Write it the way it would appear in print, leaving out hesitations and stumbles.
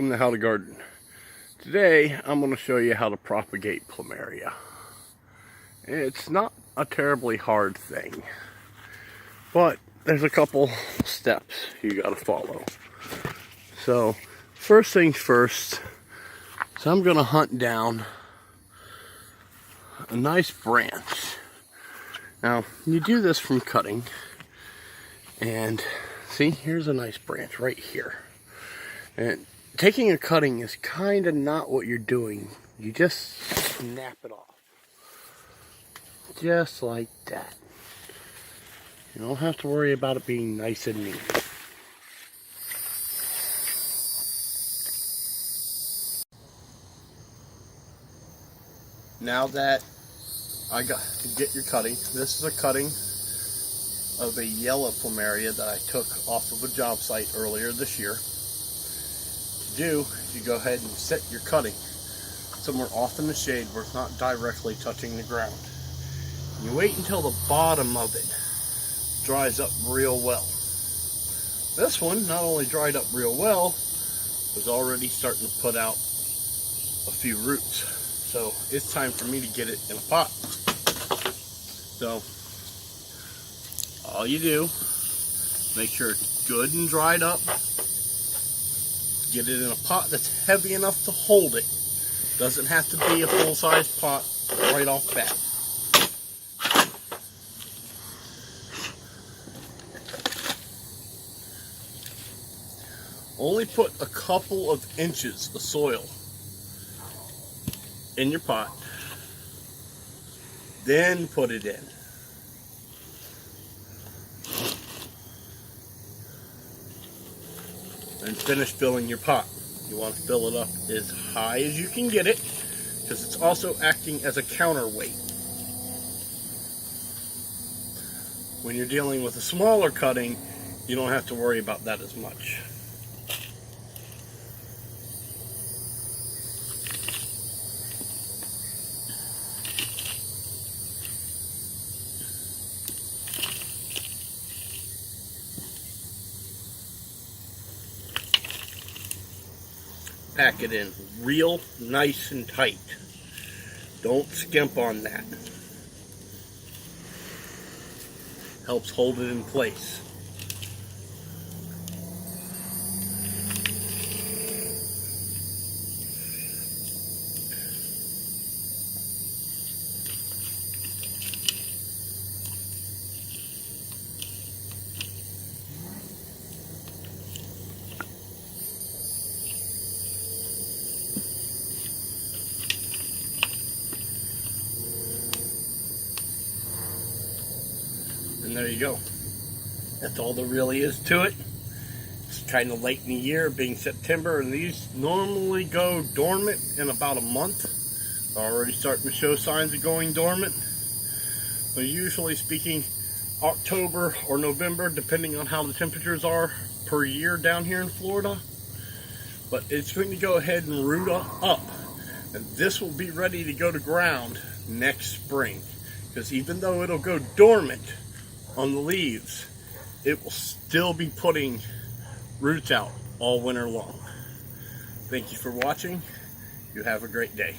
welcome to How to Garden. Today I'm going to show you how to propagate Plumaria. It's not a terribly hard thing, but there's a couple steps you got to follow. So first things first, I'm going to hunt down a nice branch. Now you do this from cutting, and see, here's a nice branch right here. And taking a cutting is kind of not what you're doing. You just snap it off. Just like that. You don't have to worry about it being nice and neat. Now that I got to get your cutting, this is a cutting of a yellow Plumaria that I took off of a job site earlier this year. You go ahead and set your cutting somewhere off in the shade where it's not directly touching the ground. You wait until the bottom of it dries up real well. This one not only dried up real well, was already starting to put out a few roots. So it's time for me to get it in a pot. So all you do, make sure it's good and dried up. Get it in a pot that's heavy enough to hold it. Doesn't have to be a full-size pot right off the bat. Only put a couple of inches of soil in your pot, then put it in. And finish filling your pot. You want to fill it up as high as you can get it, because it's also acting as a counterweight. When you're dealing with a smaller cutting, you don't have to worry about that as much. Pack it in real nice and tight. Don't skimp on that. Helps hold it in place. And there you go. That's all there really is to it. It's kind of late in the year, being September, and these normally go dormant in about a month. They're already starting to show signs of going dormant. But usually speaking, October or November, depending on how the temperatures are per year down here in Florida. But it's going to go ahead and root up. And this will be ready to go to ground next spring. Because even though it'll go dormant on the leaves, it will still be putting roots out all winter long. Thank you for watching. You have a great day.